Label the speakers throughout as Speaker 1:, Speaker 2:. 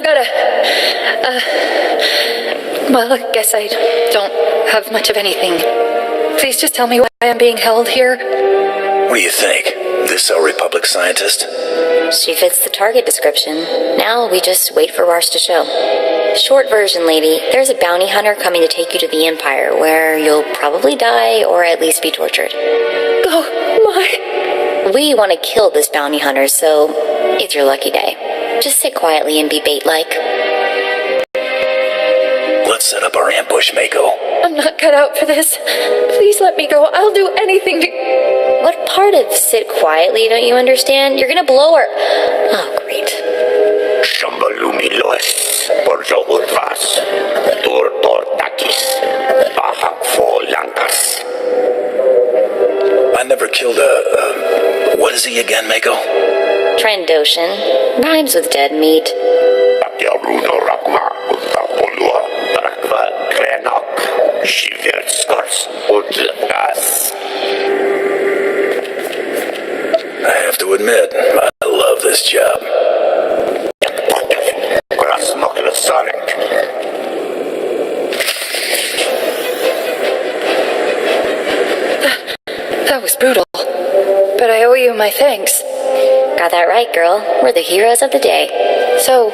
Speaker 1: gotta... Well, I guess I don't have much of anything. Please just tell me why I'm being held here.
Speaker 2: What do you think? This our Republic scientist?
Speaker 3: She fits the target description. Now we just wait for Rars to show. Short version, lady. There's a bounty hunter coming to take you to the Empire, where you'll probably die or at least be tortured.
Speaker 1: Oh, my...
Speaker 3: We want to kill this bounty hunter, so it's your lucky day. Just sit quietly and be bait-like.
Speaker 2: Let's set up our ambush, Mako.
Speaker 1: I'm not cut out for this. Please let me go. I'll do anything to...
Speaker 3: What part of sit quietly don't you understand? You're gonna blow her. Oh, great.
Speaker 2: I never killed a... What is he again, Mako?
Speaker 3: Trandoshan. Rhymes with dead meat.
Speaker 2: I have to admit, I love this job.
Speaker 1: That was brutal. But I owe you my thanks.
Speaker 3: Got that right, girl. We're the heroes of the day.
Speaker 1: So,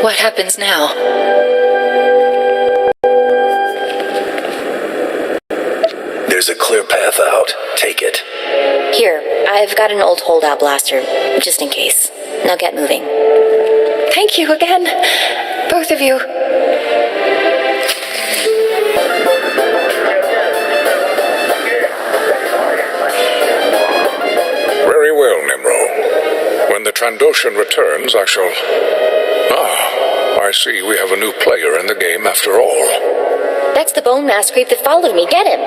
Speaker 1: what happens now?
Speaker 2: There's a clear path out. Take it.
Speaker 3: Here, I've got an old holdout blaster, just in case. Now get moving.
Speaker 1: Thank you again, both of you.
Speaker 4: Very well, Nimro. When the Trandoshan returns, I shall... I see we have a new player in the game after all.
Speaker 3: That's the bone mass creep that followed me. Get him!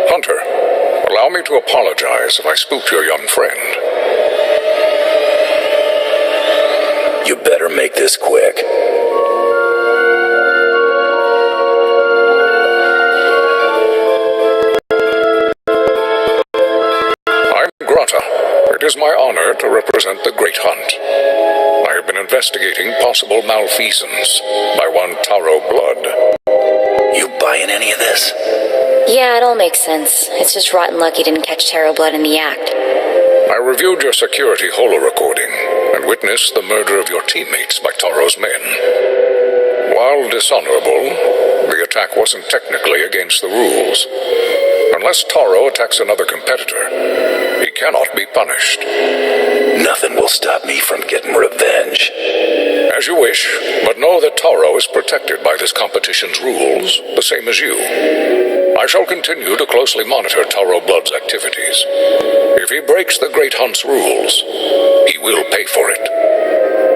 Speaker 4: Hunter, allow me to apologize if I spooked your young friend.
Speaker 2: You better make this quick.
Speaker 4: It is my honor to represent the Great Hunt. I have been investigating possible malfeasance by one Taro Blood.
Speaker 2: You buying any of this?
Speaker 3: Yeah, it all makes sense. It's just rotten luck you didn't catch Taro Blood in the act.
Speaker 4: I reviewed your security holo recording and witnessed the murder of your teammates by Taro's men. While dishonorable, the attack wasn't technically against the rules. Unless Taro attacks another competitor, he cannot be punished.
Speaker 2: Nothing will stop me from getting revenge.
Speaker 4: As you wish, but know that Taro is protected by this competition's rules, the same as you. I shall continue to closely monitor Taro Blood's activities. If he breaks the Great Hunt's rules, he will pay for it.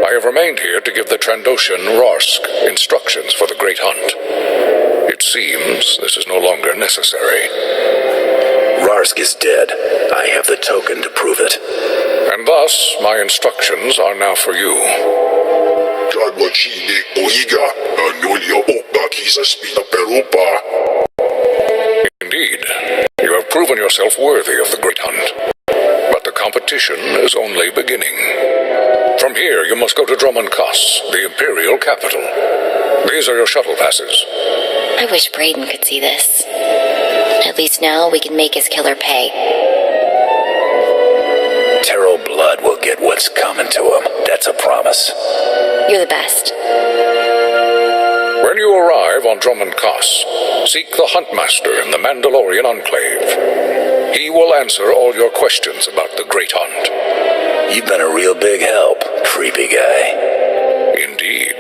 Speaker 4: I have remained here to give the Trandoshan Rarsk instructions for the Great Hunt. It seems this is no longer necessary.
Speaker 2: Rarsk is dead. I have the token to prove it.
Speaker 4: And thus, my instructions are now for you. Indeed, you have proven yourself worthy of the Great Hunt. But the competition is only beginning. From here, you must go to Drummond-Koss, the Imperial capital. These are your shuttle passes.
Speaker 3: I wish Brayden could see this. At least now we can make his killer pay.
Speaker 2: Taro Blood will get what's coming to him. That's a promise.
Speaker 3: You're the best.
Speaker 4: When you arrive on Drummond-Koss, seek the Huntmaster in the Mandalorian Enclave. He will answer all your questions about the Great Hunt.
Speaker 2: You've been a real big help, creepy guy.
Speaker 4: Indeed.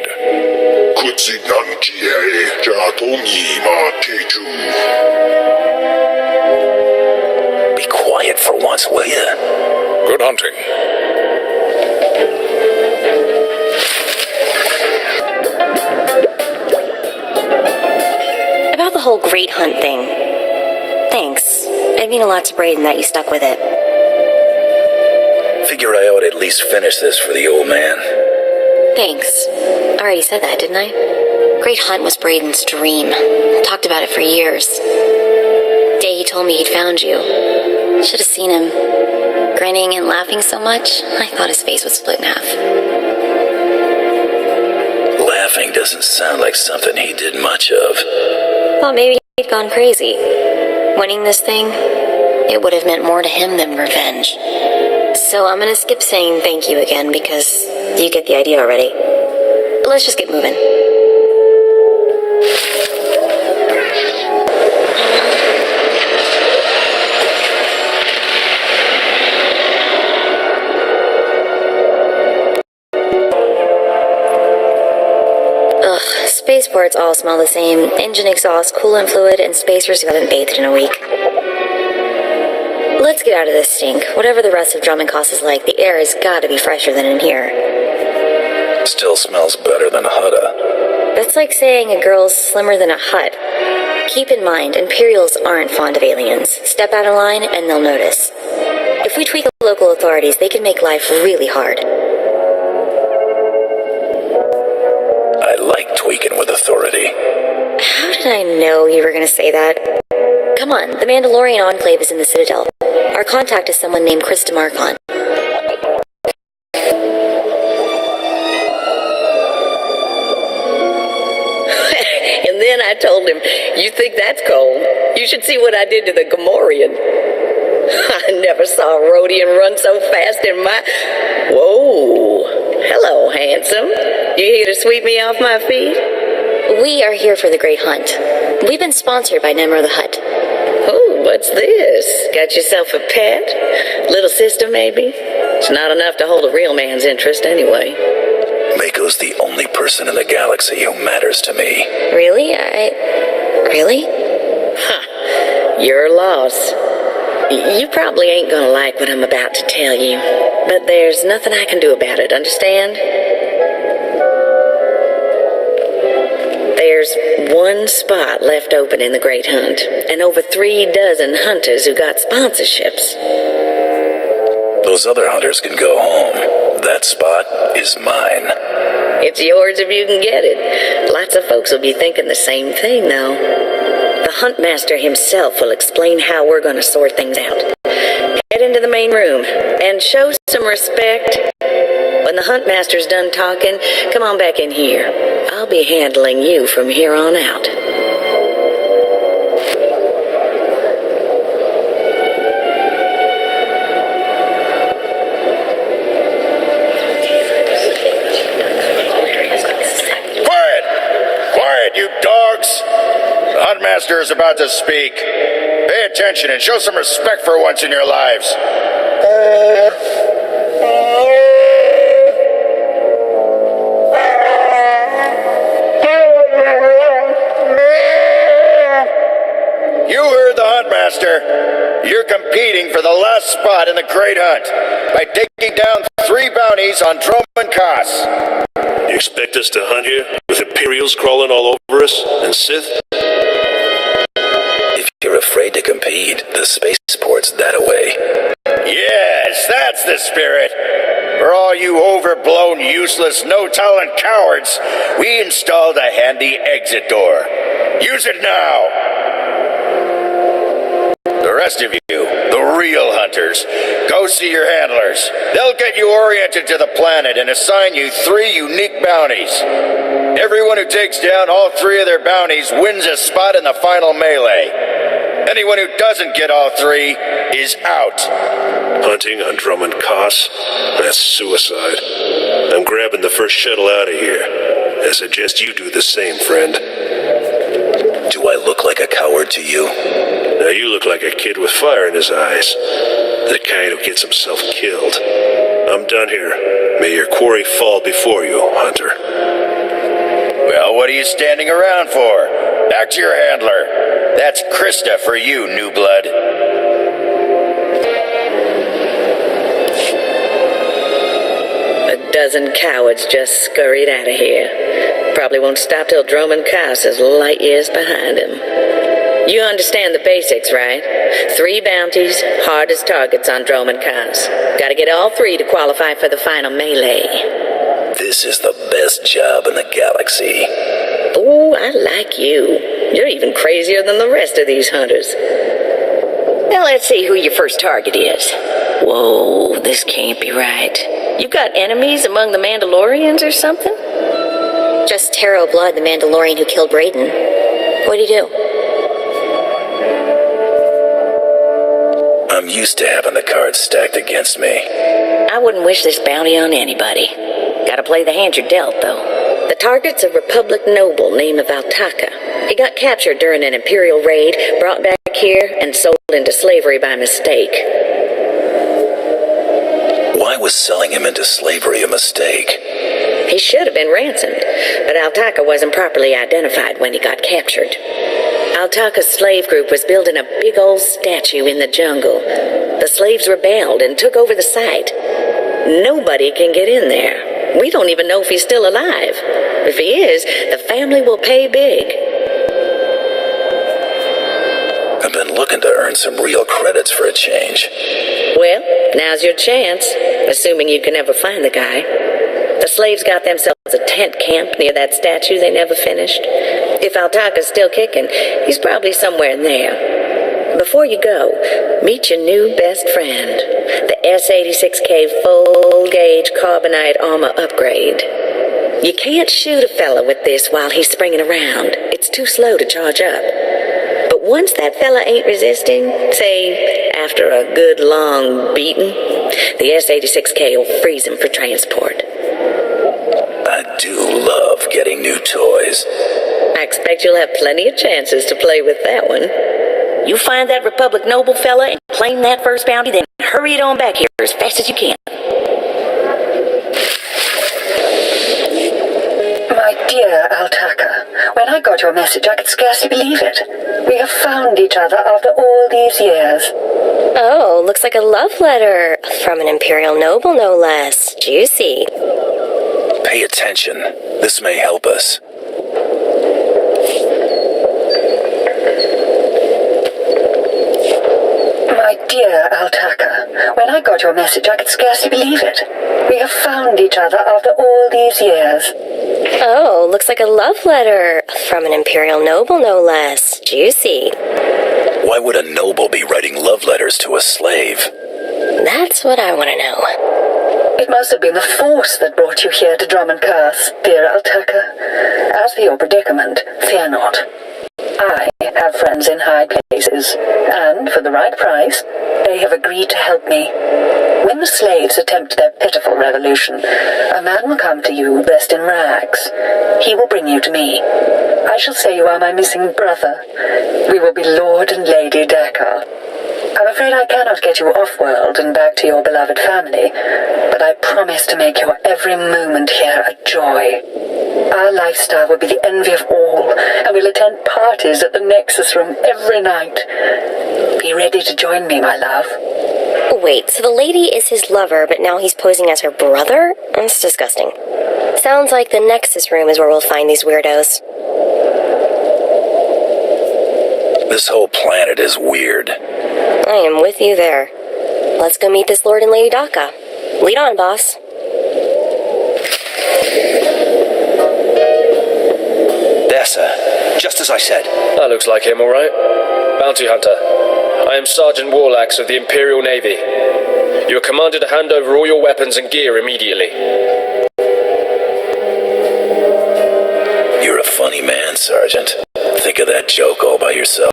Speaker 2: Be quiet for once, will you?
Speaker 4: Good hunting.
Speaker 3: About the whole Great Hunt thing. Thanks. It'd mean a lot to Brayden that you stuck with it.
Speaker 2: Figure I ought to at least finish this for the old man.
Speaker 3: Thanks. I already said that, didn't I? Great Hunt was Brayden's dream. Talked about it for years. day he told me he'd found you. Should have seen him. Grinning and laughing so much, I thought his face would split in half.
Speaker 2: Laughing doesn't sound like something he did much of.
Speaker 3: Thought maybe he'd gone crazy. Winning this thing, it would have meant more to him than revenge. So I'm gonna skip saying thank you again because you get the idea already. Let's just get moving. Spaceports all smell the same. Engine exhaust, coolant fluid, and spacers who haven't bathed in a week. Let's get out of this stink. Whatever the rest of Drummond Cost is like, the air has got to be fresher than in here.
Speaker 2: Still smells better than Hutta.
Speaker 3: That's like saying a girl's slimmer than a hut. Keep in mind, Imperials aren't fond of aliens. Step out of line and they'll notice. If we tweak the local authorities, they can make life really hard.
Speaker 2: I like tweaking with authority.
Speaker 3: How did I know you were going to say that? Come on, the Mandalorian Enclave is in the Citadel. Our contact is someone named Chris DeMarcon.
Speaker 5: And then I told him, you think that's cold? You should see what I did to the Gamorrean. I never saw a Rhodian run so fast in my... Whoa. Hello, handsome. You here to sweep me off my feet?
Speaker 3: We are here for the Great Hunt. We've been sponsored by Nemro the Hutt.
Speaker 5: Oh, what's this? Got yourself a pet? Little sister, maybe? It's not enough to hold a real man's interest anyway.
Speaker 2: Mako's the only person in the galaxy who matters to me.
Speaker 3: Really? Really?
Speaker 5: Huh. Your loss. You probably ain't gonna like what I'm about to tell you, but there's nothing I can do about it, understand? There's one spot left open in the Great Hunt, and over 36 hunters who got sponsorships.
Speaker 2: Those other hunters can go home. That spot is mine.
Speaker 5: It's yours if you can get it. Lots of folks will be thinking the same thing, though. The Huntmaster himself will explain how we're going to sort things out. Head into the main room and show some respect. When the Huntmaster's done talking, come on back in here. I'll be handling you from here on out.
Speaker 6: Quiet, you dogs! The Huntmaster is about to speak. Pay attention and show some respect for once in your lives. You heard the Huntmaster. You're competing for the last spot in the Great Hunt by taking down 3 bounties on Drummond Cost.
Speaker 7: You expect us to hunt here with Imperials crawling all over us and Sith?
Speaker 2: If you're afraid to compete, the spaceport's that away.
Speaker 6: Yes, that's the spirit. For all you overblown, useless, no-talent cowards, we installed a handy exit door. Use it now. The rest of you, the real hunters, go see your handlers. They'll get you oriented to the planet and assign you 3 unique bounties. Everyone who takes down all 3 of their bounties wins a spot in the final melee. Anyone who doesn't get all 3 is out.
Speaker 7: Hunting on Drummond Cost? That's suicide. I'm grabbing the first shuttle out of here. I suggest you do the same, friend.
Speaker 2: Do I look like a coward to you?
Speaker 7: Now you look like a kid with fire in his eyes. The kind who gets himself killed. I'm done here. May your quarry fall before you, Hunter.
Speaker 6: Well, what are you standing around for? Back to your handler. That's Krista for you, new blood.
Speaker 5: A dozen cowards just scurried out of here. Probably won't stop till Drummond Cost is light years behind him. You understand the basics, right? 3 bounties, hardest targets on Drummond Cost. Gotta get all 3 to qualify for the final melee.
Speaker 2: This is the best job in the galaxy.
Speaker 5: Ooh, I like you. You're even crazier than the rest of these hunters. Now let's see who your first target is. Whoa, this can't be right. You got enemies among the Mandalorians or something?
Speaker 3: Just Taro Blood, the Mandalorian who killed Raiden. What'd he do?
Speaker 2: I'm used to having the cards stacked against me.
Speaker 5: I wouldn't wish this bounty on anybody. Gotta play the hand you're dealt, though. The target's a Republic noble named Valtaka. He got captured during an Imperial raid, brought back here, and sold into slavery by mistake.
Speaker 2: Why was selling him into slavery a mistake?
Speaker 5: He should have been ransomed, but Altaka wasn't properly identified when he got captured. Altaka's slave group was building a big old statue in the jungle. The slaves rebelled and took over the site. Nobody can get in there. We don't even know if he's still alive. If he is, the family will pay big.
Speaker 2: I've been looking to earn some real credits for a change.
Speaker 5: Well, now's your chance, assuming you can ever find the guy. The slaves got themselves a tent camp near that statue they never finished. If Altaka's still kicking, he's probably somewhere in there. Before you go, meet your new best friend, the S-86K full-gauge carbonite armor upgrade. You can't shoot a fella with this while he's springing around. It's too slow to charge up. But once that fella ain't resisting, say, after a good long beating, the S-86K will freeze him for transport.
Speaker 2: I do love getting new toys.
Speaker 5: I expect you'll have plenty of chances to play with that one. You find that Republic noble fella and claim that first bounty, then hurry it on back here as fast as you can.
Speaker 1: My dear Altaka, when I got your message, I could scarcely believe it. We have found each other after all these years.
Speaker 3: Oh, looks like a love letter. From an Imperial noble, no less. Juicy.
Speaker 2: Pay attention. This may help us.
Speaker 1: My dear Altaka, when I got your message, I could scarcely believe it. We have found each other after all these years.
Speaker 3: Oh, looks like a love letter. From an Imperial noble, no less. Juicy.
Speaker 2: Why would a noble be writing love letters to a slave?
Speaker 3: That's what I want to know.
Speaker 1: It must have been the Force that brought you here to Drum and Curse, dear Altaka. As for your predicament, fear not. I have friends in high places, and for the right price, they have agreed to help me. When the slaves attempt their pitiful revolution, a man will come to you dressed in rags. He will bring you to me. I shall say you are my missing brother. We will be Lord and Lady Dakar. I'm afraid I cannot get you off-world and back to your beloved family, but I promise to make your every moment here a joy. Our lifestyle will be the envy of all, and we'll attend parties at the Nexus Room every night. Be ready to join me, my love.
Speaker 3: Wait, so the lady is his lover, but now he's posing as her brother? That's disgusting. Sounds like the Nexus Room is where we'll find these weirdos.
Speaker 2: This whole planet is weird.
Speaker 3: I am with you there. Let's go meet this Lord and Lady Daka. Lead on, boss.
Speaker 8: There, sir. Just as I said.
Speaker 9: That looks like him, all right. Bounty Hunter. I am Sergeant Warlax of the Imperial Navy. You are commanded to hand over all your weapons and gear immediately.
Speaker 2: You're a funny man, Sergeant. Think of that joke all by yourself.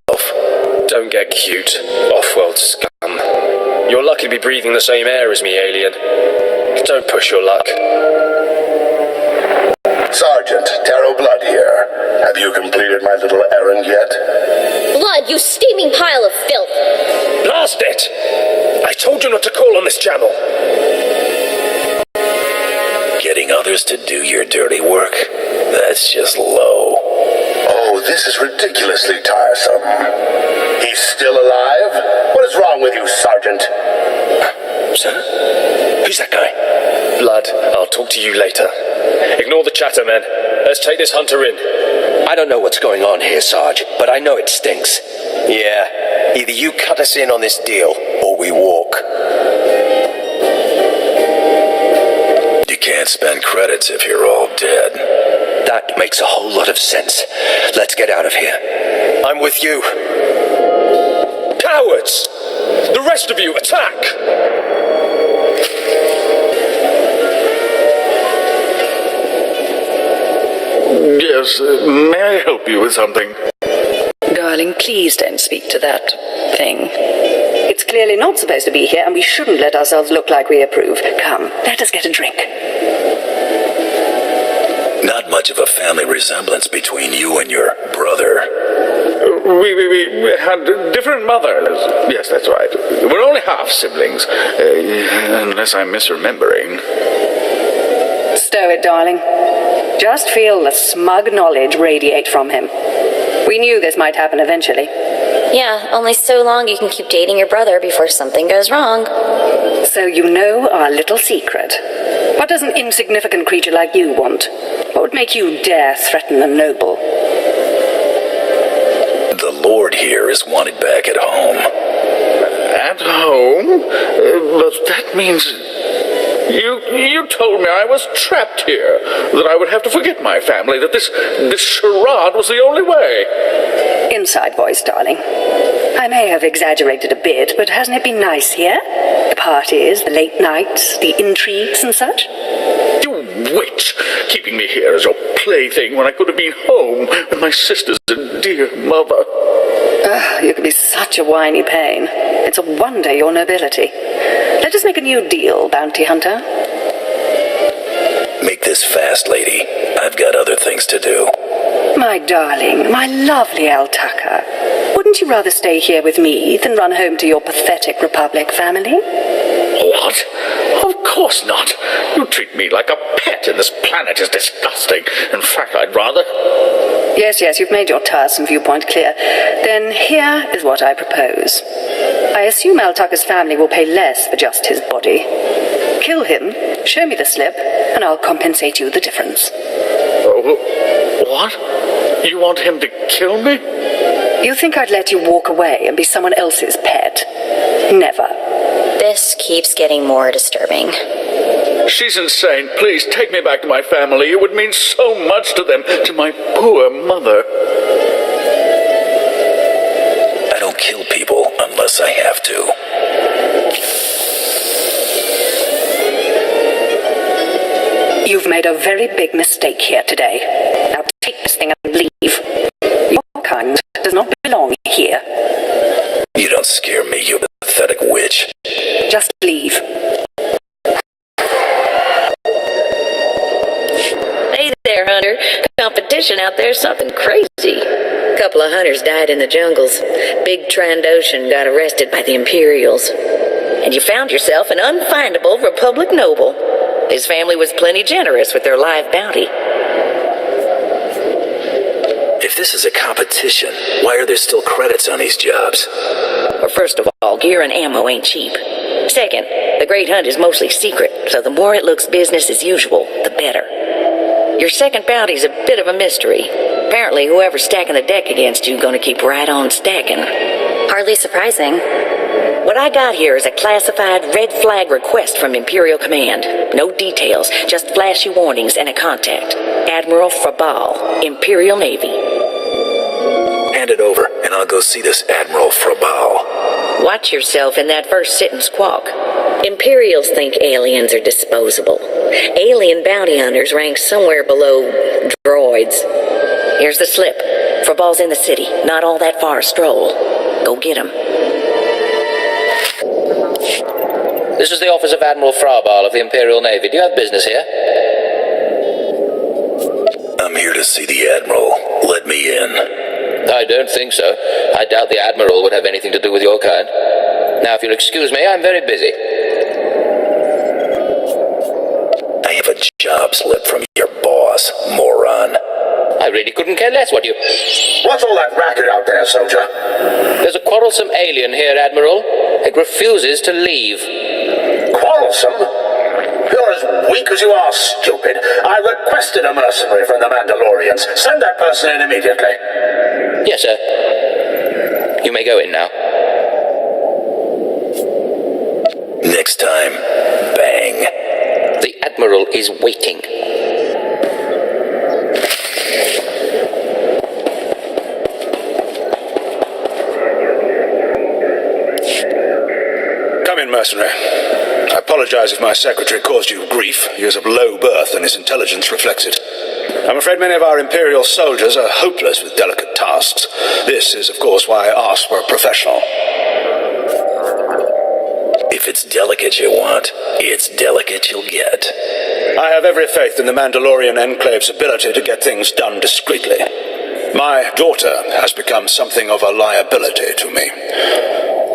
Speaker 9: Don't get cute, off-world scum. You're lucky to be breathing the same air as me, alien. Don't push your luck.
Speaker 10: Sergeant, Taro Blood here. Have you completed my little errand yet?
Speaker 11: Blood, you steaming pile of filth!
Speaker 9: Blast it! I told you not to call on this channel.
Speaker 2: Getting others to do your dirty work? That's just low.
Speaker 10: Oh, this is ridiculously tiresome. He's still alive? What is wrong with you, Sergeant?
Speaker 2: Sir? Who's that guy?
Speaker 9: Blood, I'll talk to you later. Ignore the chatter, men. Let's take this hunter in.
Speaker 8: I don't know what's going on here, Sarge, but I know it stinks.
Speaker 6: Yeah, either you cut us in on this deal, or we walk.
Speaker 2: You can't spend credits if you're all dead.
Speaker 8: That makes a whole lot of sense. Let's get out of here.
Speaker 6: I'm with you.
Speaker 9: Cowards!
Speaker 4: rest of you, attack!
Speaker 12: Yes, may I help you with something?
Speaker 1: Darling, please don't speak to that thing. It's clearly not supposed to be here, and we shouldn't let ourselves look like we approve. Come, let us get a drink.
Speaker 2: Not much of a family resemblance between you and your brother.
Speaker 12: We had different mothers. Yes, that's right. We're only half siblings, unless I'm misremembering.
Speaker 1: Stow it, darling. Just feel the smug knowledge radiate from him. We knew this might happen eventually.
Speaker 3: Yeah, only so long you can keep dating your brother before something goes wrong.
Speaker 1: So you know our little secret. What does an insignificant creature like you want? What would make you dare threaten a noble?
Speaker 2: The Lord here is wanted back at home.
Speaker 12: At home? But that means... You told me I was trapped here, that I would have to forget my family, that this charade was the only way.
Speaker 1: Inside voice, darling. I may have exaggerated a bit, but hasn't it been nice here? The parties, the late nights, the intrigues and such?
Speaker 12: You witch! Keeping me here as your plaything when I could have been home with my sisters and dear mother.
Speaker 1: You can be such a whiny pain. It's a wonder your nobility. Let us make a new deal, bounty hunter.
Speaker 2: Make this fast, lady. I've got other things to do.
Speaker 1: My darling, my lovely Altaka. Wouldn't you rather stay here with me than run home to your pathetic Republic family?
Speaker 12: What? Of course not. You treat me like a pet, and this planet is disgusting. In fact, I'd rather...
Speaker 1: Yes, you've made your tiresome viewpoint clear. Then here is what I propose. I assume Altaka's family will pay less for just his body. Kill him, show me the slip, and I'll compensate you the difference.
Speaker 12: What? You want him to kill me?
Speaker 1: You think I'd let you walk away and be someone else's pet? Never.
Speaker 3: This keeps getting more disturbing.
Speaker 12: She's insane. Please, take me back to my family. It would mean so much to them, to my poor mother.
Speaker 2: I don't kill people unless I have to.
Speaker 1: You've made a very big mistake here today. Now take this thing and leave. Your kind does not belong here.
Speaker 2: You don't scare me, you pathetic witch.
Speaker 1: Just leave.
Speaker 5: Hey there, Hunter. Competition out there's something crazy. A couple of hunters died in the jungles. Big Trandoshan got arrested by the Imperials. And you found yourself an unfindable Republic noble. His family was plenty generous with their live bounty.
Speaker 2: If this is a competition, why are there still credits on these jobs?
Speaker 5: Well, first of all, gear and ammo ain't cheap. Second, the Great Hunt is mostly secret, so the more it looks business as usual, the better. Your second bounty's a bit of a mystery. Apparently, whoever's stacking the deck against you gonna keep right on stacking.
Speaker 3: Hardly surprising.
Speaker 5: What I got here is a classified red flag request from Imperial Command. No details, just flashy warnings and a contact. Admiral Frabal, Imperial Navy.
Speaker 2: Hand it over, and I'll go see this Admiral Frabal.
Speaker 5: Watch yourself in that first sit and squawk. Imperials think aliens are disposable. Alien bounty hunters rank somewhere below droids. Here's the slip. Frabal's in the city, not all that far a stroll. Go get him.
Speaker 13: This is the office of Admiral Frabal of the Imperial Navy. Do you have business here?
Speaker 2: I'm here to see the Admiral. Let me in.
Speaker 13: I don't think so. I doubt the Admiral would have anything to do with your kind. Now, if you'll excuse me, I'm very busy.
Speaker 2: I have a job slip from your boss, moron.
Speaker 13: I really couldn't care less what you...
Speaker 10: What's all that racket out there, soldier?
Speaker 13: There's a quarrelsome alien here, Admiral. It refuses to leave.
Speaker 10: Quarrelsome? You're as weak as you are stupid. I requested a mercenary from the Mandalorians. Send that person in immediately.
Speaker 13: Yes, sir. You may go in now.
Speaker 2: Next time, bang.
Speaker 13: The Admiral is waiting.
Speaker 14: Come in, mercenary. I apologize if my secretary caused you grief. He is of low birth, and his intelligence reflects it. I'm afraid many of our Imperial soldiers are hopeless with delicate tasks. This is, of course, why I asked for a professional.
Speaker 2: If it's delicate you want, it's delicate you'll get.
Speaker 14: I have every faith in the Mandalorian Enclave's ability to get things done discreetly. My daughter has become something of a liability to me.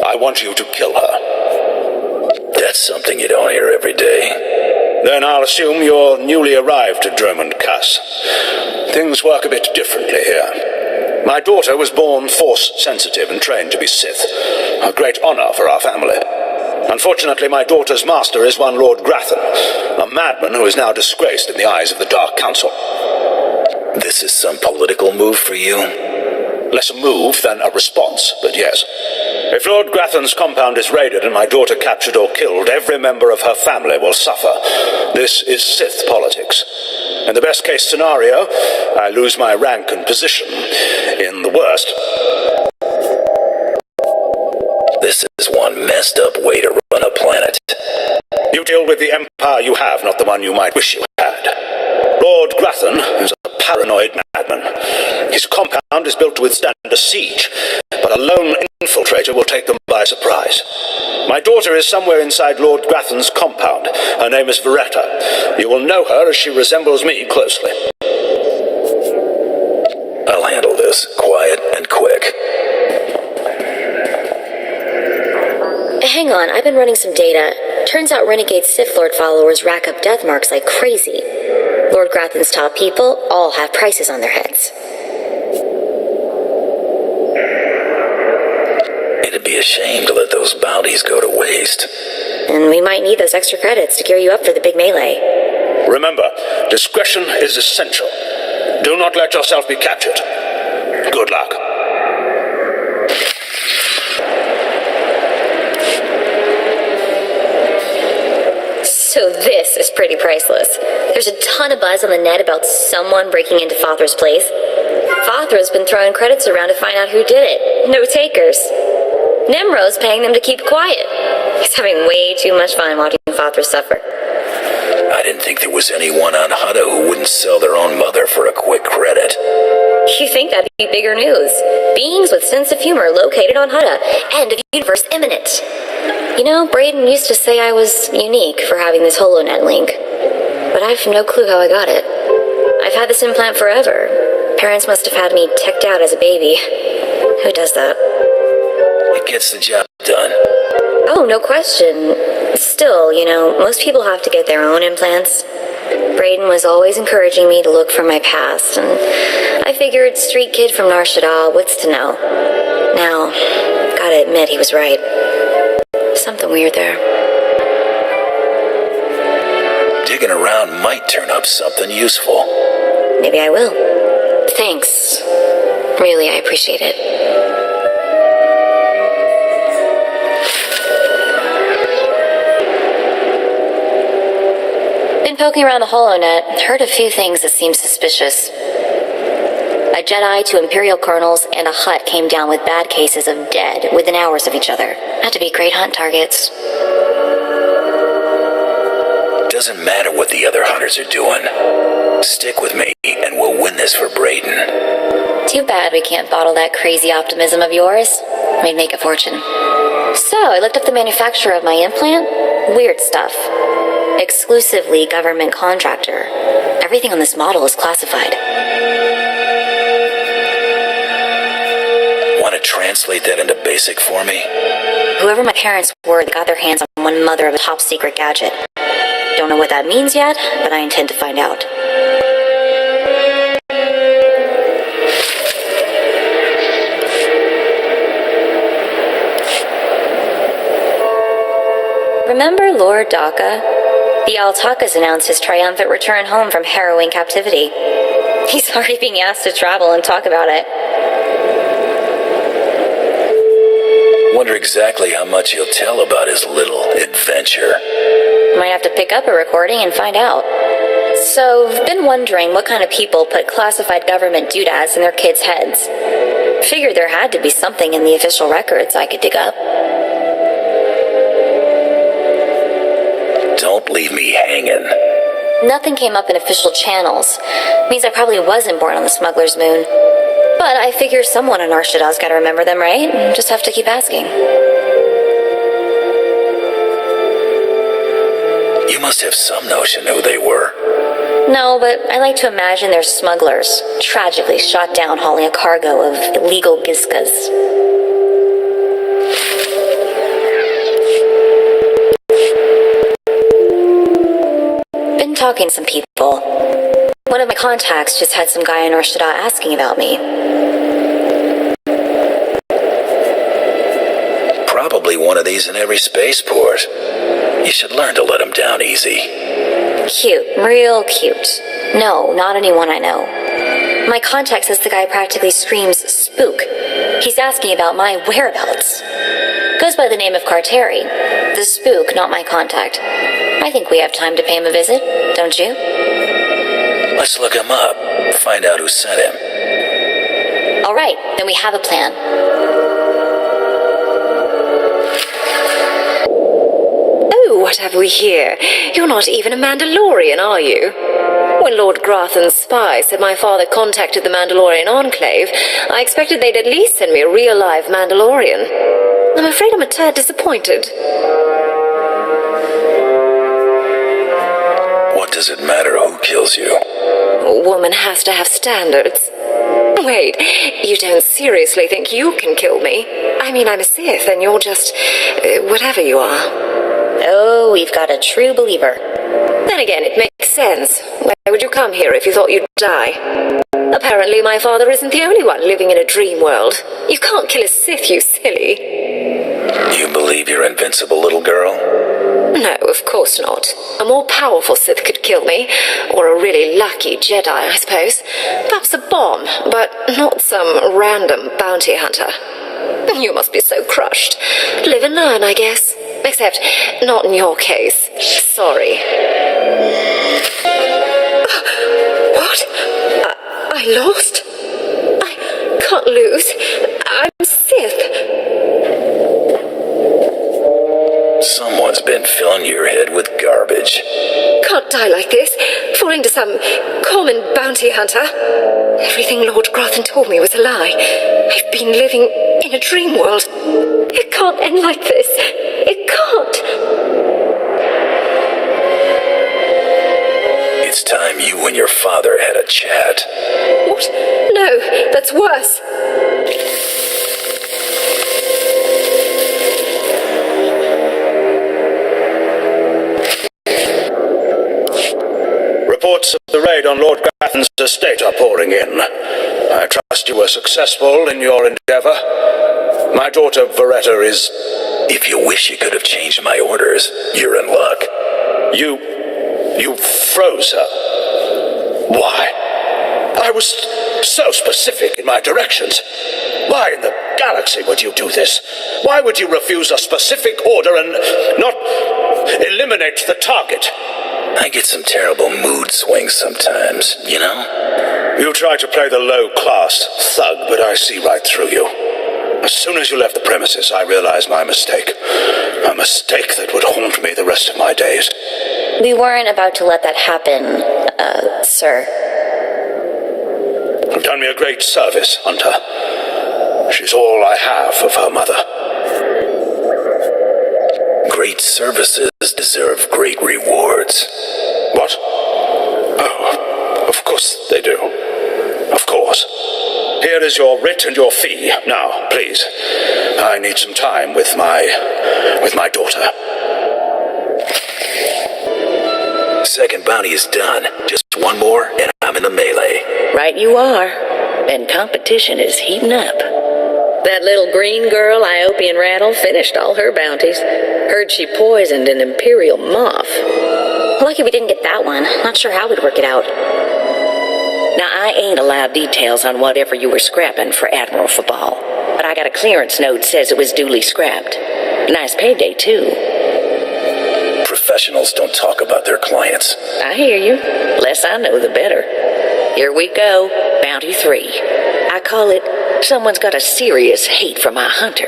Speaker 14: I want you to kill her.
Speaker 2: That's something you don't hear every day.
Speaker 14: Then I'll assume you're newly arrived at Dromund Kaas. Things work a bit differently here. My daughter was born Force-sensitive and trained to be Sith. A great honor for our family. Unfortunately, my daughter's master is one Lord Grathan, a madman who is now disgraced in the eyes of the Dark Council.
Speaker 2: This is some political move for you?
Speaker 14: Less a move than a response, but yes. If Lord Grathan's compound is raided and my daughter captured or killed, every member of her family will suffer. This is Sith politics. In the best-case scenario, I lose my rank and position. In the worst...
Speaker 2: This is one messed up way to run a planet.
Speaker 14: You deal with the empire you have, not the one you might wish you had. Lord Grathan is a paranoid madman. His compound is built to withstand a siege, but a lone infiltrator will take them by surprise. My daughter is somewhere inside Lord Grathan's compound. Her name is Veretta. You will know her as she resembles me closely.
Speaker 2: I'll handle this, quiet and quick.
Speaker 3: Hang on, I've been running some data. Turns out renegade Sith Lord followers rack up death marks like crazy. Lord Grathan's top people all have prices on their heads.
Speaker 2: It'd be a shame to let those bounties go to waste.
Speaker 3: And we might need those extra credits to gear you up for the big melee.
Speaker 14: Remember, discretion is essential. Do not let yourself be captured. Good luck.
Speaker 3: So this is pretty priceless. There's a ton of buzz on the net about someone breaking into Fothra's place. Fothra's been throwing credits around to find out who did it. No takers. Nimro's paying them to keep quiet. He's having way too much fun watching Fothra suffer.
Speaker 2: I didn't think there was anyone on Hutta who wouldn't sell their own mother for a quick credit.
Speaker 3: You think that'd be bigger news? Beings with sense of humor located on Hutta. End of universe imminent. You know, Braden used to say I was unique for having this HoloNet link. But I've no clue how I got it. I've had this implant forever. Parents must have had me teched out as a baby. Who does that?
Speaker 2: It gets the job done.
Speaker 3: Oh, no question. Still, you know, most people have to get their own implants. Braden was always encouraging me to look for my past, and I figured street kid from Nar Shaddaa, what's to know? Now, gotta admit he was right. Something weird there.
Speaker 2: Digging around might turn up something useful.
Speaker 3: Maybe I will. Thanks. Really, I appreciate it. Been poking around the HoloNet, heard a few things that seem suspicious. A Jedi, 2 Imperial colonels, and a Hutt came down with bad cases of dead within hours of each other. Had to be great hunt targets.
Speaker 2: Doesn't matter what the other hunters are doing. Stick with me, and we'll win this for Braden.
Speaker 3: Too bad we can't bottle that crazy optimism of yours. We'd make a fortune. So, I looked up the manufacturer of my implant. Weird stuff. Exclusively government contractor. Everything on this model is classified.
Speaker 2: Want to translate that into basic for me?
Speaker 3: Whoever my parents were, they got their hands on one mother of a top secret gadget. Don't know what that means yet, but I intend to find out. Remember Lord Daka? The Altakas announced his triumphant return home from harrowing captivity. He's already being asked to travel and talk about it.
Speaker 2: Wonder exactly how much he'll tell about his little adventure.
Speaker 3: Might have to pick up a recording and find out. So, I've been wondering what kind of people put classified government doodads in their kids' heads. Figured there had to be something in the official records I could dig up.
Speaker 2: leave me hanging.
Speaker 3: Nothing came up in official channels. Means I probably wasn't born on the smuggler's moon. But I figure someone in Arshadaw's gotta remember them, right? Just have to keep asking.
Speaker 2: You must have some notion who they were.
Speaker 3: No, but I like to imagine they're smugglers, tragically shot down hauling a cargo of illegal gizkas. Been talking to some people. One of my contacts just had some guy in Arshadaa asking about me.
Speaker 2: Probably one of these in every spaceport. You should learn to let them down easy.
Speaker 3: Cute, real cute. No, not anyone I know. My contact says the guy practically screams spook. He's asking about my whereabouts. Goes by the name of Carteri. The spook, not my contact. I think we have time to pay him a visit, don't you?
Speaker 2: Let's look him up. Find out who sent him.
Speaker 3: All right, then we have a plan.
Speaker 5: Oh, what have we here? You're not even a Mandalorian, are you? When Lord Grathan's spy said my father contacted the Mandalorian Enclave, I expected they'd at least send me a real-life Mandalorian. I'm afraid I'm a tad disappointed.
Speaker 2: What does it matter who kills you?
Speaker 5: A woman has to have standards. Wait, you don't seriously think you can kill me? I mean, I'm a Sith, and you're just whatever you are.
Speaker 3: Oh, we've got a true believer.
Speaker 5: Then again, it makes sense. Why would you come here if you thought you'd die? Apparently, my father isn't the only one living in a dream world. You can't kill a Sith, you silly.
Speaker 2: You believe you're invincible, little girl?
Speaker 5: No, of course not. A more powerful Sith could kill me, or a really lucky Jedi, I suppose. Perhaps a bomb, but not some random bounty hunter. You must be so crushed. Live and learn, I guess. Except, not in your case. Sorry. What? I lost? I can't lose. I'm Sith.
Speaker 2: Someone's been filling your head with garbage.
Speaker 5: Can't die like this, fall into some common bounty hunter. Everything Lord Grathan told me was a lie. I've been living in a dream world. It can't end like this. It can't.
Speaker 2: It's time you and your father had a chat.
Speaker 5: What? No, that's worse.
Speaker 14: Reports of the raid on Lord Grathan's estate are pouring in. I trust you were successful in your endeavor. My daughter Veretta is...
Speaker 2: If you wish you could have changed my orders, you're in luck.
Speaker 14: You froze her. Why? I was so specific in my directions. Why in the galaxy would you do this? Why would you refuse a specific order and not eliminate the target?
Speaker 2: I get some terrible mood swings sometimes, you know?
Speaker 14: You try to play the low-class thug, but I see right through you. As soon as you left the premises, I realized my mistake. A mistake that would haunt me the rest of my days.
Speaker 3: We weren't about to let that happen, sir.
Speaker 14: You've done me a great service, Hunter. She's all I have of her mother.
Speaker 2: Great services deserve great rewards.
Speaker 14: What? Oh, of course they do. Of course. Here is your writ and your fee. Now, please. I need some time with my daughter.
Speaker 2: Second bounty is done. Just one more, and I'm in the melee.
Speaker 5: Right you are. And competition is heating up. That little green girl, Iopian Rattle, finished all her bounties. Heard she poisoned an Imperial moth.
Speaker 3: Lucky we didn't get that one. Not sure how we'd work it out.
Speaker 5: Now, I ain't allowed details on whatever you were scrapping for Admiral Fabal, but I got a clearance note says it was duly scrapped. Nice payday, too.
Speaker 2: Professionals don't talk about their clients.
Speaker 5: I hear you. Less I know, the better. Here we go. Bounty 3. I call it, someone's got a serious hate for my hunter.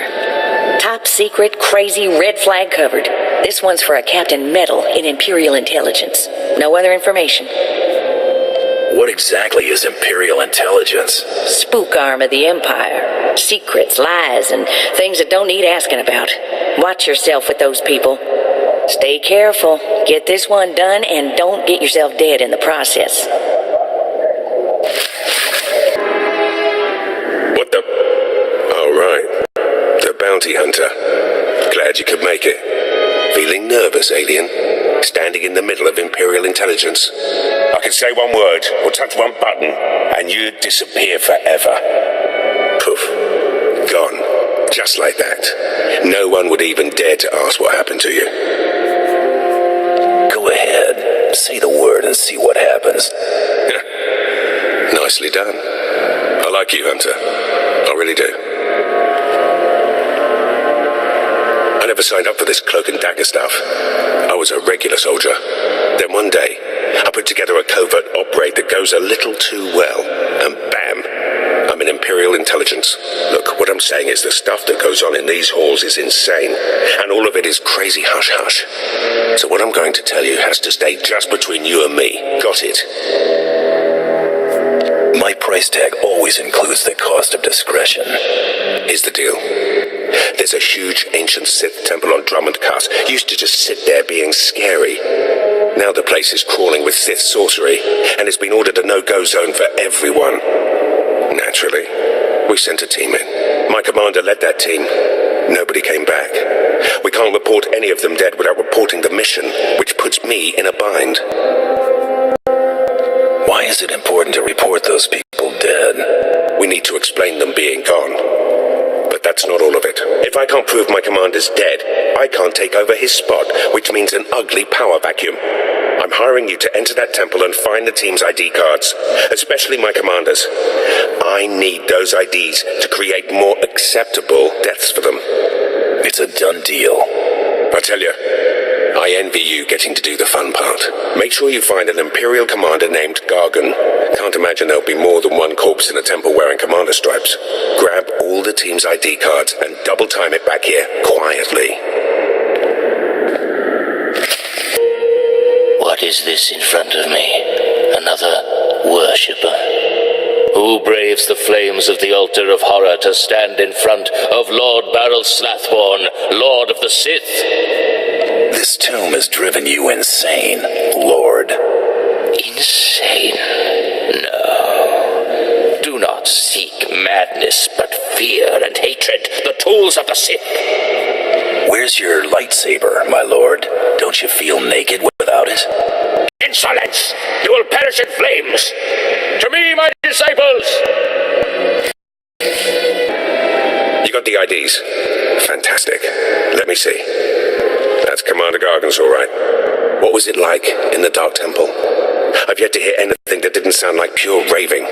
Speaker 5: Top secret, crazy, red flag covered. This one's for a Captain Metal in Imperial Intelligence. No other information.
Speaker 2: What exactly is Imperial Intelligence?
Speaker 5: Spook arm of the Empire. Secrets, lies, and things that don't need asking about. Watch yourself with those people. Stay careful. Get this one done and don't get yourself dead in the process.
Speaker 7: What the? Oh, right. The bounty hunter. Glad you could make it. Feeling nervous, alien? Standing in the middle of Imperial Intelligence? I could say one word or touch one button and you'd disappear forever. Poof. Gone. Just like that. No one would even dare to ask what happened to you.
Speaker 2: Go ahead. Say the word and see what happens.
Speaker 7: Nicely done. I like you, Hunter. I really do. I never signed up for this cloak and dagger stuff. I was a regular soldier. Then one day, I put together a covert op raid that goes a little too well, and bam, I'm in Imperial Intelligence. Look, what I'm saying is the stuff that goes on in these halls is insane, and all of it is crazy hush-hush. So what I'm going to tell you has to stay just between you and me. Got it?
Speaker 2: My price tag always includes the cost of discretion.
Speaker 7: Here's the deal. There's a huge ancient Sith temple on Drummond Pass. Used to just sit there being scary. Now the place is crawling with Sith sorcery, and it's been ordered a no-go zone for everyone. Naturally, we sent a team in. My commander led that team. Nobody came back. We can't report any of them dead without reporting the mission, which puts me in a bind.
Speaker 2: Why is it important to report those people dead?
Speaker 7: We need to explain them being gone. But that's not all of it. If I can't prove my commander's dead, I can't take over his spot, which means an ugly power vacuum. I'm hiring you to enter that temple and find the team's ID cards, especially my commander's. I need those IDs to create more acceptable deaths for them.
Speaker 2: It's a done deal.
Speaker 7: I tell you, I envy you getting to do the fun part. Make sure you find an Imperial commander named Gargan. Can't imagine there'll be more than one corpse in a temple wearing commander stripes. Grab all the team's ID cards and double time it back here, quietly.
Speaker 15: What is this in front of me? Another worshipper? Who braves the flames of the altar of horror to stand in front of Lord Baral Slathborn, Lord of the Sith?
Speaker 2: This tomb has driven you insane, Lord.
Speaker 15: Insane? No. Do not seek madness, but fear and hatred, the tools of the Sith.
Speaker 2: Where's your lightsaber, my lord? Don't you feel naked without it?
Speaker 15: Insolence! You will perish in flames! To me, my disciples!
Speaker 7: You got the IDs? Fantastic. Let me see. That's Commander Gargan's all right. What was it like in the Dark Temple? I've yet to hear anything that didn't sound like pure raving.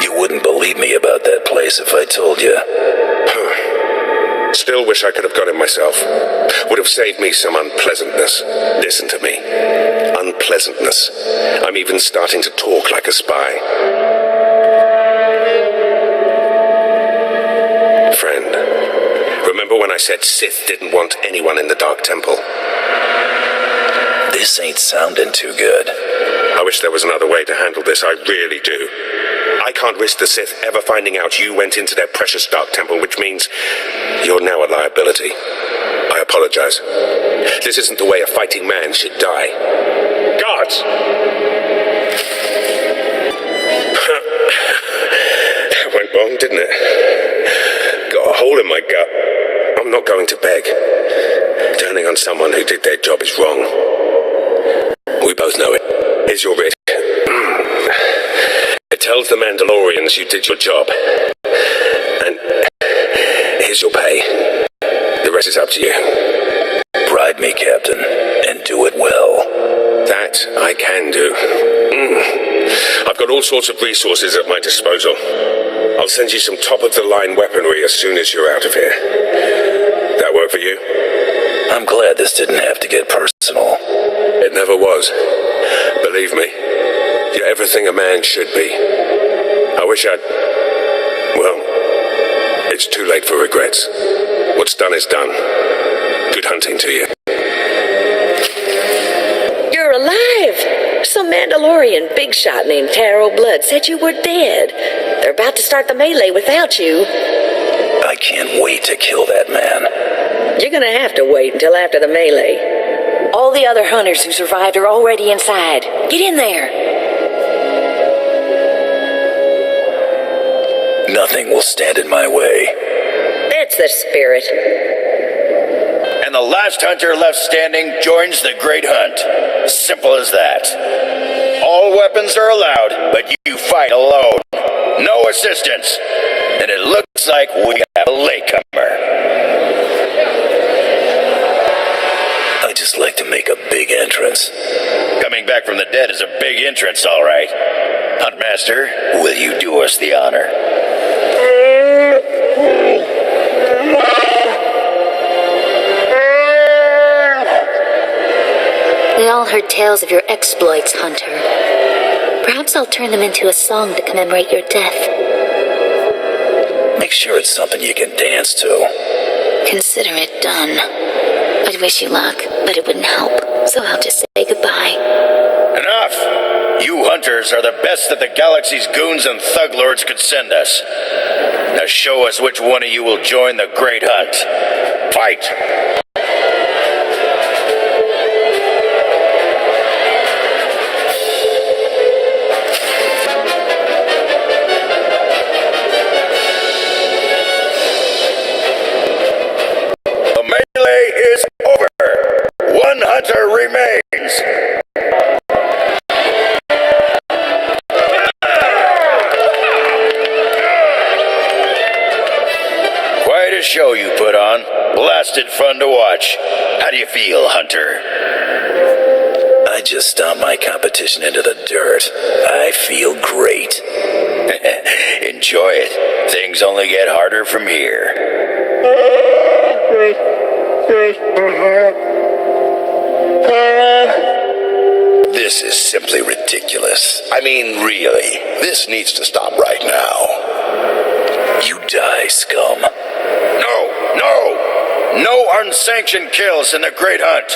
Speaker 2: You wouldn't believe me about that place if I told you.
Speaker 7: Still wish I could have got it myself. Would have saved me some unpleasantness. Listen to me. Unpleasantness. I'm even starting to talk like a spy. Friend, remember when I said Sith didn't want anyone in the Dark Temple?
Speaker 2: This ain't sounding too good.
Speaker 7: I wish there was another way to handle this, I really do. I can't risk the Sith ever finding out you went into their precious Dark Temple, which means you're now a liability. I apologize. This isn't the way a fighting man should die. Guards! That went wrong, didn't it? Got a hole in my gut. I'm not going to beg. Turning on someone who did their job is wrong. We both know it. Here's your writ. It tells the Mandalorians you did your job. And here's your pay. The rest is up to you.
Speaker 2: Bribe me, Captain, and do it well.
Speaker 7: That I can do. I've got all sorts of resources at my disposal. I'll send you some top-of-the-line weaponry as soon as you're out of here. That work for you?
Speaker 2: I'm glad this didn't have to get personal.
Speaker 7: It never was. Believe me, you're everything a man should be. I wish I'd... Well, it's too late for regrets. What's done is done. Good hunting to you.
Speaker 5: You're alive! Some Mandalorian big shot named Taro Blood said you were dead. They're about to start the melee without you.
Speaker 2: I can't wait to kill that man.
Speaker 5: You're gonna have to wait until after the melee. All the other hunters who survived are already inside. Get in there.
Speaker 2: Nothing will stand in my way.
Speaker 5: That's the spirit.
Speaker 6: And the last hunter left standing joins the great hunt. Simple as that. All weapons are allowed, but you fight alone. No assistance. And it looks like we have a latecomer.
Speaker 2: I just like to make a big entrance.
Speaker 6: Coming back from the dead is a big entrance, all right. Huntmaster, will you do us the honor?
Speaker 3: We all heard tales of your exploits, Hunter. Perhaps I'll turn them into a song to commemorate your death.
Speaker 2: Make sure it's something you can dance to.
Speaker 3: Consider it done. I'd wish you luck, but it wouldn't help, so I'll just say goodbye.
Speaker 6: Enough! You hunters are the best that the galaxy's goons and thug lords could send us. Now show us which one of you will join the great hunt. Fight! The melee is over. One hunter remains. Quite a show you put on. Blasted fun to watch. How do you feel, Hunter?
Speaker 2: I just stomped my competition into the dirt. I feel great.
Speaker 6: Enjoy it. Things only get harder from here.
Speaker 7: This is simply ridiculous. I mean, really, this needs to stop right now.
Speaker 2: You die, scum.
Speaker 6: No unsanctioned kills in the Great Hunt.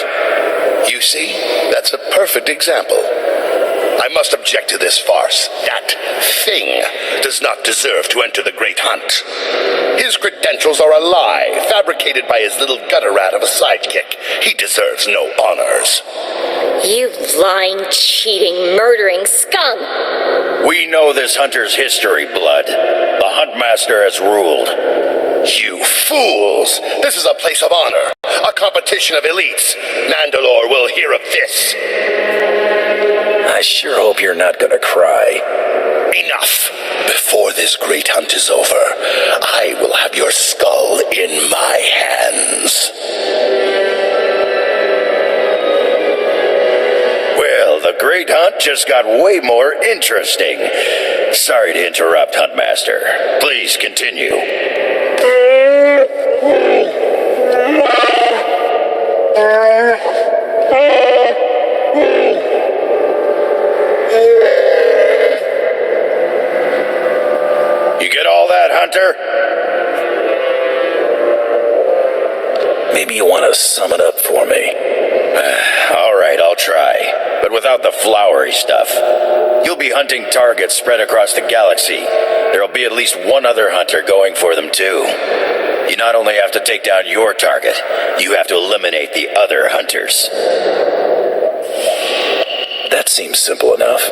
Speaker 7: You see, that's a perfect example. I must object to this farce. That thing does not deserve to enter the Great Hunt. His credentials are a lie, fabricated by his little gutter rat of a sidekick. He deserves no honors.
Speaker 11: You lying, cheating, murdering scum!
Speaker 6: We know this hunter's history, Blood. The Huntmaster has ruled.
Speaker 7: You fools! This is a place of honor, a competition of elites. Mandalore will hear of this.
Speaker 2: I sure hope you're not gonna cry.
Speaker 7: Enough! Before this great hunt is over, I will have your skull in my hands.
Speaker 6: Well, the Great Hunt just got way more interesting. Sorry to interrupt, Huntmaster. Please continue. You get all that, Hunter?
Speaker 2: Maybe you want to sum it up for me.
Speaker 6: All right, I'll try. But without the flowery stuff. You'll be hunting targets spread across the galaxy. There'll be at least one other hunter going for them, too. You not only have to take down your target, you have to eliminate the other hunters.
Speaker 2: That seems simple enough.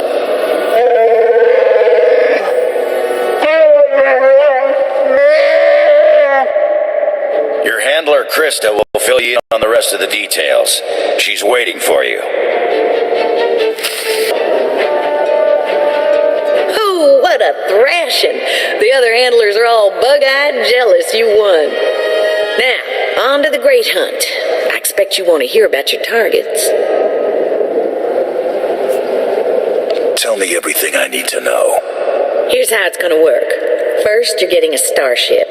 Speaker 6: Your handler, Krista, will fill you in on the rest of the details. She's waiting for you.
Speaker 5: Oh, what a thrashing. The other handlers are all bug-eyed and jealous you won. Now, on to the Great Hunt. I expect you want to hear about your targets.
Speaker 2: Tell me everything I need to know.
Speaker 5: Here's how it's going to work. First, you're getting a starship.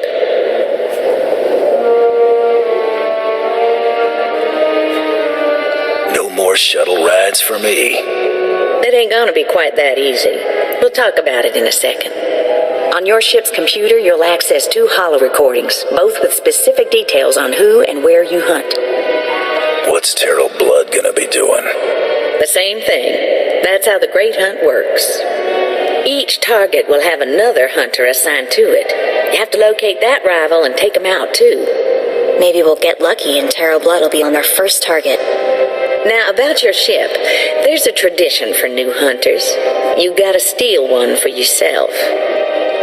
Speaker 2: No more shuttle rides for me.
Speaker 5: It ain't gonna be quite that easy. We'll talk about it in a second. On your ship's computer, you'll access 2 holo recordings, both with specific details on who and where you hunt.
Speaker 2: What's Terrell Blood gonna be doing?
Speaker 5: The same thing. That's how the Great Hunt works. Each target will have another hunter assigned to it. You have to locate that rival and take him out, too.
Speaker 3: Maybe we'll get lucky and Terrell Blood will be on our first target.
Speaker 5: Now, about your ship, there's a tradition for new hunters. You gotta steal one for yourself.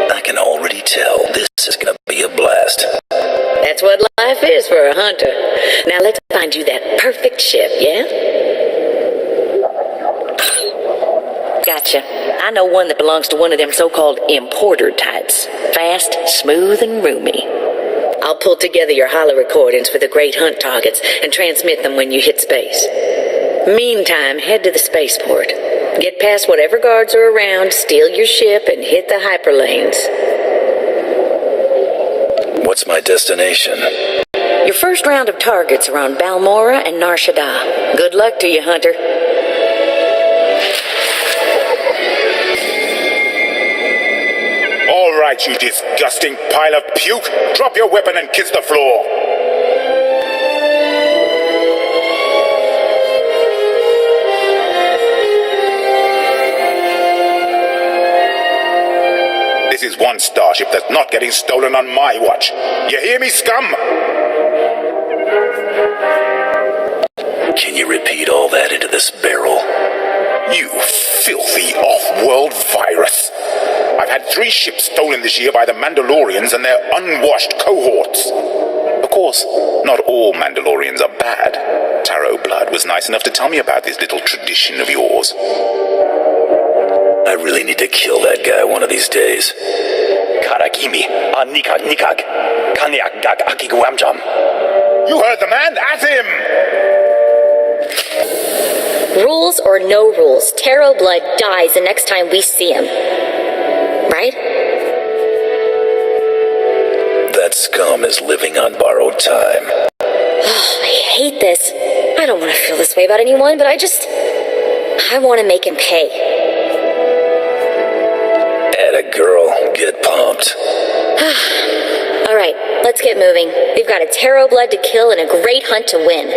Speaker 2: I can already tell this is gonna be a blast.
Speaker 5: That's what life is for a hunter. Now let's find you that perfect ship, yeah? Gotcha. I know one that belongs to one of them so-called importer types. Fast, smooth, and roomy. I'll pull together your holo recordings for the Great Hunt targets and transmit them when you hit space. Meantime, head to the spaceport. Get past whatever guards are around, steal your ship, and hit the hyperlanes.
Speaker 2: What's my destination?
Speaker 5: Your first round of targets are on Balmora and Nar Shaddaa. Good luck to you, Hunter.
Speaker 14: All right, you disgusting pile of puke. Drop your weapon and kiss the floor. This is one starship that's not getting stolen on my watch. You hear me, scum?
Speaker 2: Can you repeat all that into this barrel?
Speaker 14: You filthy off-world virus. I've had 3 ships stolen this year by the Mandalorians and their unwashed cohorts. Of course, not all Mandalorians are bad. Taro Blood was nice enough to tell me about this little tradition of yours.
Speaker 2: I really need to kill that guy one of these days.
Speaker 14: Karagimi, nikag, kanyak gag akiguamjam. You heard the man, at him!
Speaker 11: Rules or no rules, Terrell Blood dies the next time we see him. Right?
Speaker 2: That scum is living on borrowed time.
Speaker 11: Oh, I hate this. I don't want to feel this way about anyone, but I want to make him pay.
Speaker 2: Atta girl, get pumped.
Speaker 11: All right, let's get moving. We've got a Terrell Blood to kill and a Great Hunt to win.